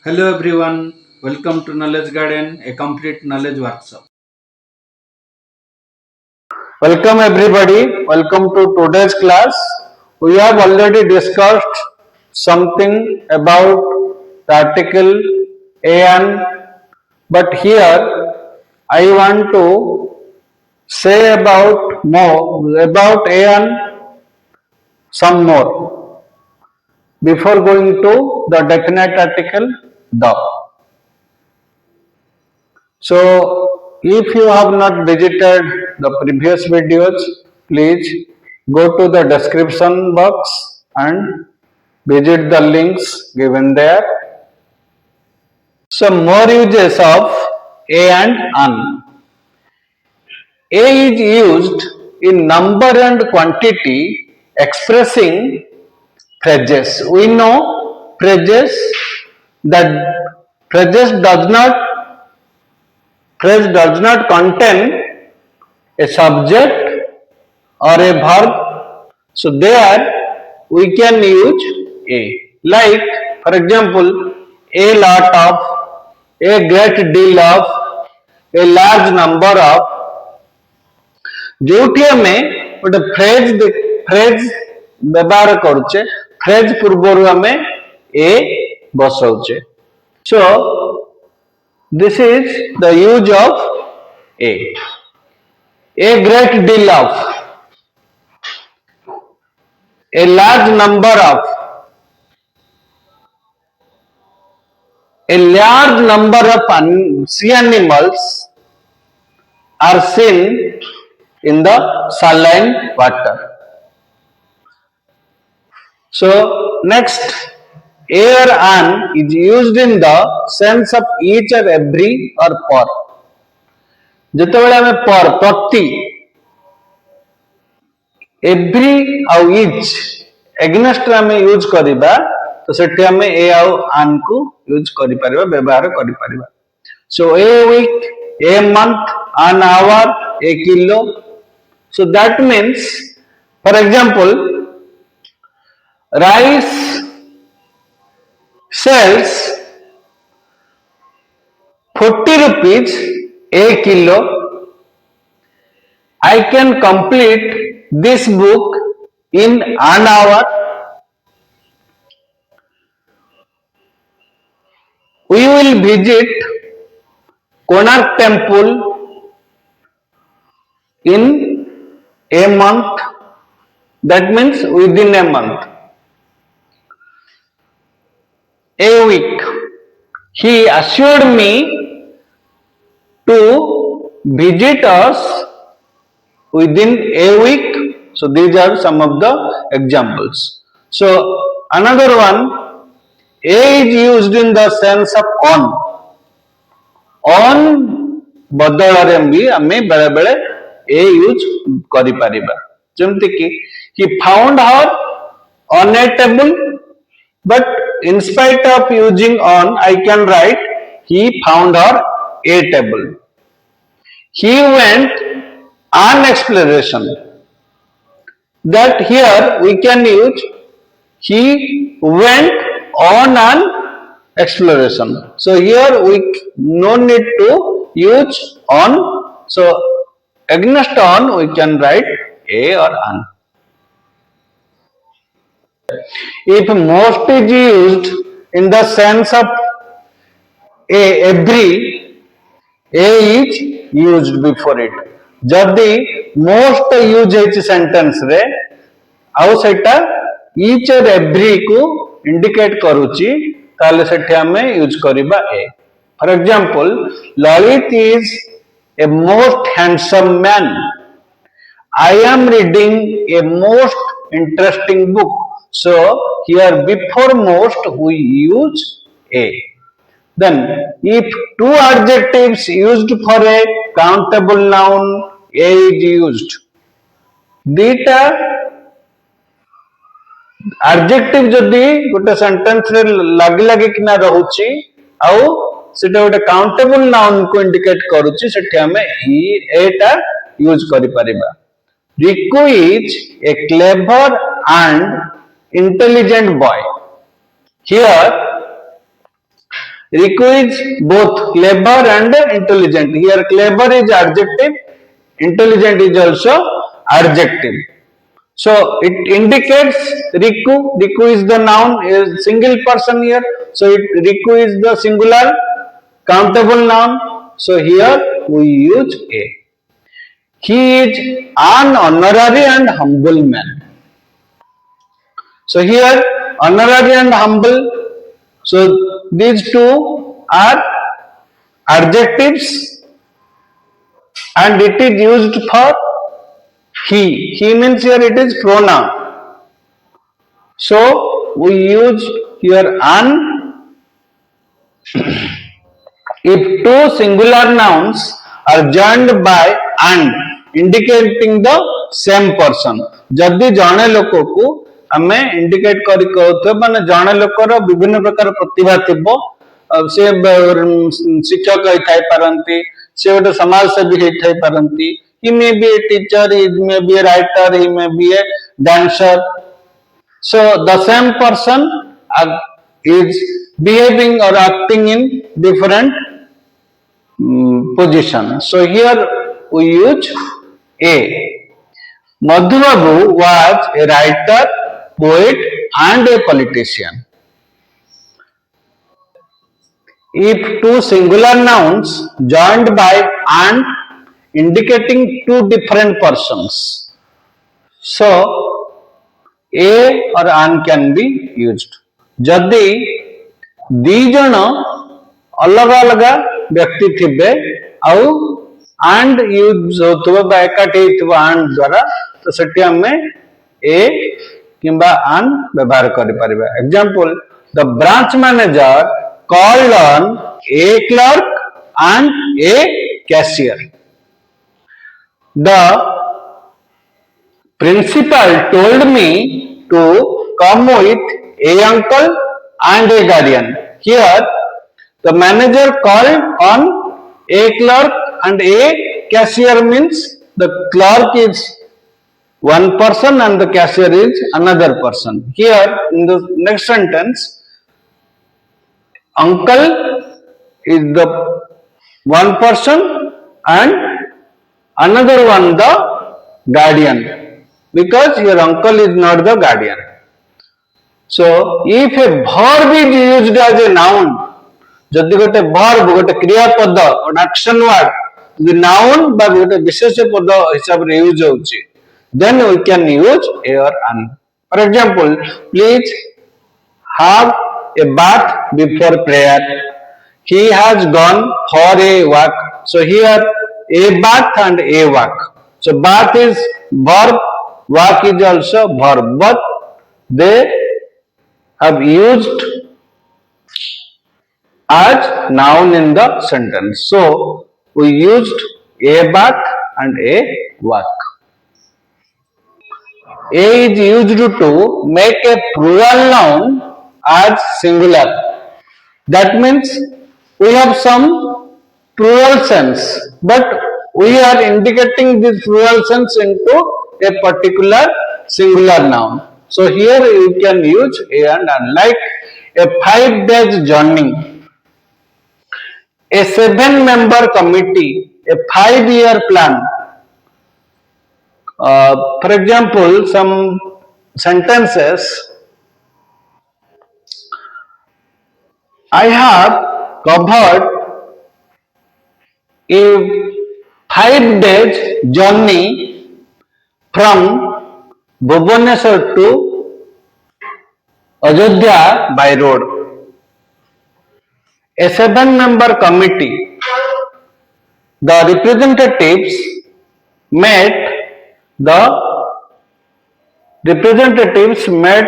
Hello everyone, welcome to Knowledge Garden, a complete knowledge workshop. Welcome everybody, welcome to today's class. We have already discussed something about the article an, but here I want to say about more about an some more before going to the definite article the. So, if you have not visited the previous videos, please go to the description box and visit the links given there. So, more uses of a and an. A is used in number and quantity expressing phrases. We know phrases that phrase does not contain a subject or a verb. So there we can use a. Like for example, a lot of, a great deal of, a large number of. जोठी आमे गोटे phrase व्यवहार करुचे phrase पूर्वर आमे ए बसाउचे. So this is the use of a great deal of, a large number of, a large number of sea animals are seen in the saline water. So next, a or an is used in the sense of each or every or per. ଯେତେବେଳେ ଆମେ per ପ୍ରତି every ଆଉ each against ଆମେ use करिबा तो सेठी आमे ए आउ आन को यूज करि परिबा व्यवहार करि परिबा. So a week, a month, an hour, a kilo. So that means, for example, rice sells 40 rupees a kilo. I can complete this book in an hour. We will visit Konark temple in a month. That means within a month. A week. He assured me to visit us within a week. So these are some of the examples. So another one, a is used in the sense of on. On बदଳରେ भी ଆମେ बेले बेले a use करि परिबा. जेमति कि he found her on a table, but in spite of using on, I can write he found her a table. He went on exploration. That here we can use he went on an exploration. So here we no need to use on. So against on we can write a or an. If most is used in the sense of a every, a is used before it. जदि most use है sentence रे आउ सेटा each और every को indicate करूची ताले सेठी हमें यूज करिबा ए. For example, Lalit is a most handsome man. I am reading a most interesting book. So here before most we use a. Then if two adjectives used for a countable noun, a is used. Dita adjective जदि गोटे sentence रे लगी किना रहउची आउ सेटा गोटे countable noun को indicate करूची सेठी हमें एटा यूज करि परिबा. Riku is a clever and intelligent boy. Here Riku is both clever and intelligent. Here clever is adjective, intelligent is also adjective. So it indicates Riku. Riku is the noun, is single person here. So Riku is the singular countable noun. So here we use a. He is an honorary and humble man. So here honorary and humble. So these two are adjectives and it is used for he. He means here it is pronoun. So we use here an if two singular nouns are joined by and indicating the same person. जदि जड़े लोक को आम indicate कर जड़े लोकर विभिन्न प्रकार प्रतिभा थी से शिक्षक होता पारती से गोटे समाजसेवी होता पारती he may be a teacher, he may be a writer, he may be a dancer. So the same person is behaving or acting in different position. So here we use a. Madhu Babu was a writer, poet and a politician. If two singular nouns joined by and indicating two different persons, so a or an can be used. जदि दी जन अलग अलग व्यक्ति थे आउ and use होता एकाठी and द्वारा तो सेठी हमें a किंबा an व्यवहार कर परिबा. Example, the branch manager called on a clerk and a cashier. The principal told me to come with a uncle and a guardian. Here, the manager called on a clerk and a cashier means the clerk is one person and the cashier is another person. Here, in the next sentence, uncle is the one person and another one the guardian, because your uncle is not the guardian. So if a verb is used as a noun, जदि गोटे verb गोटे क्रियापद गोटे action word the noun बा गोटे विशेष पद हिसाब रे यूज होउची, then we can use a or an. For example, please have a bath before prayer. He has gone for a walk. So here a bath and a walk. So bath is verb, walk is also verb, but they have used as noun in the sentence. So we used a bath and a walk. A is used to make a plural noun as singular. That means we have some plural sense, but we are indicating this plural sense into a particular singular noun. So here you can use a and an, like a 5 days journey, a 7-member committee, a 5-year plan. For example, some sentences. I have covered a 5 days journey from Bhubaneswar to Ayodhya by road. A 7-member committee. The representatives met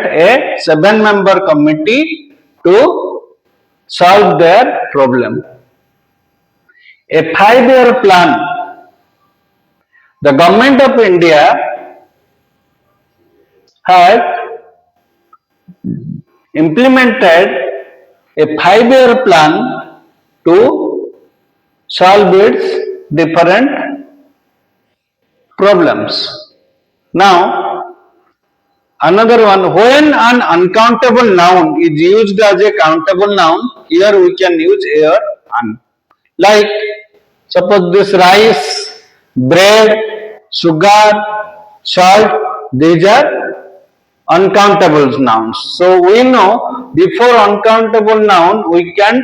a 7-member committee to solve their problem. A 5-year plan. The government of India has implemented a 5-year plan to solve its different problems. Now, another one, when an uncountable noun is used as a countable noun, here we can use a or an. Like suppose this rice, bread, sugar, salt, these are uncountable nouns. So we know before uncountable noun we can't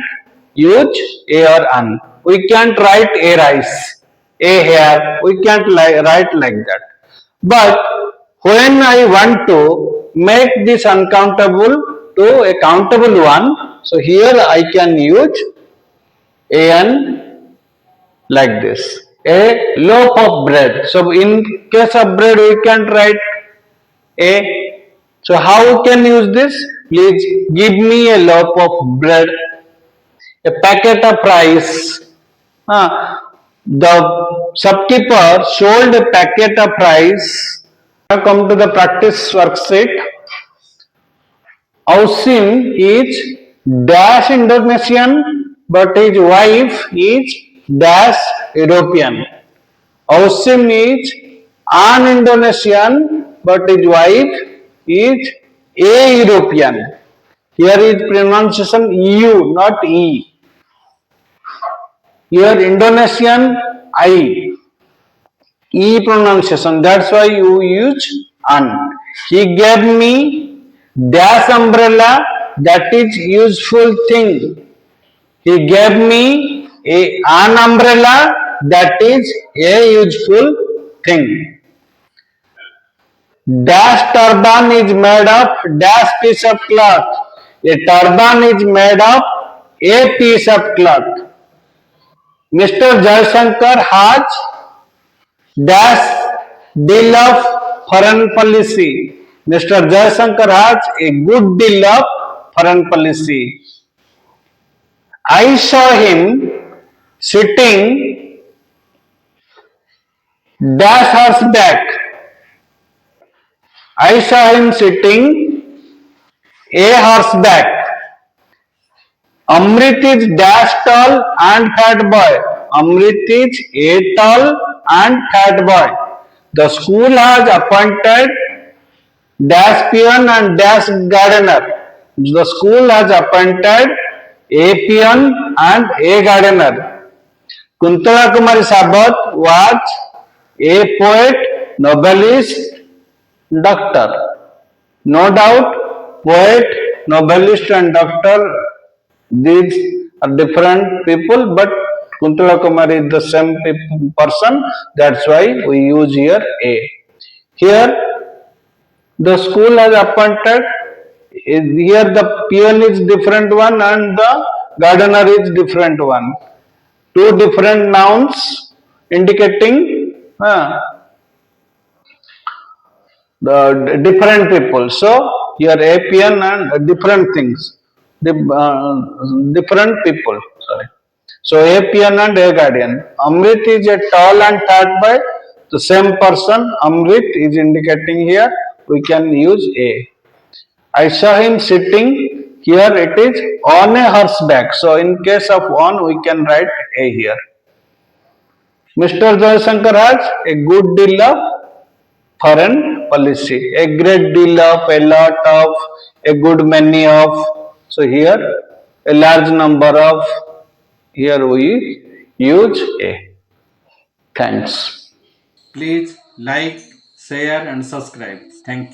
use a or an. We can't write a rice, a hair. We can't write like that. But when I want to make this uncountable to a countable one, so here I can use an like this. A loaf of bread. So in case of bread we can't write a. So how we can use this? Please give me a loaf of bread, a packet of rice. The shopkeeper sold a packet of rice. Now come to the practice worksheet. Ausim is dash Indonesian, but his wife is dash European. Ausim is an Indonesian, but his wife is a European. Here is pronunciation EU, not E. Here Indonesian I. E pronunciation. That's why you use an. He gave me dash umbrella. That is useful thing. He gave me an umbrella. That is a useful thing. Dash turban is made of dash piece of cloth. A turban is made of a piece of cloth. Mr. Jaishankar has dash deal of foreign policy. Mr. Jaishankar has a good deal of foreign policy. I saw him sitting dash horseback. I saw him sitting a horseback. Amrit is dash tall and fat boy. Amrit is a tall and fat boy. The school has appointed dash peon and dash gardener. The school has appointed a peon and a gardener. Kuntala Kumari Sabat was a poet, novelist, doctor. No doubt, poet, novelist, and doctor, these are different people, but Kuntala Kumari is the same person. That's why we use here a. Here the school has appointed. Here the peon is different one and the gardener is different one. Two different nouns indicating the different people. So here a peon and different things, different people. Sorry. So a peon and a guardian. Amrit is a tall and fat boy. The same person. Amrit is indicating here. We can use a. I saw him sitting. Here it is on a horseback. So in case of on, we can write a here. Mr. Jaishankar has a good deal of foreign policy. A great deal of, a lot of, a good many of. So here a large number of. Here we use a. Thanks. Please like, share, and subscribe. Thank you.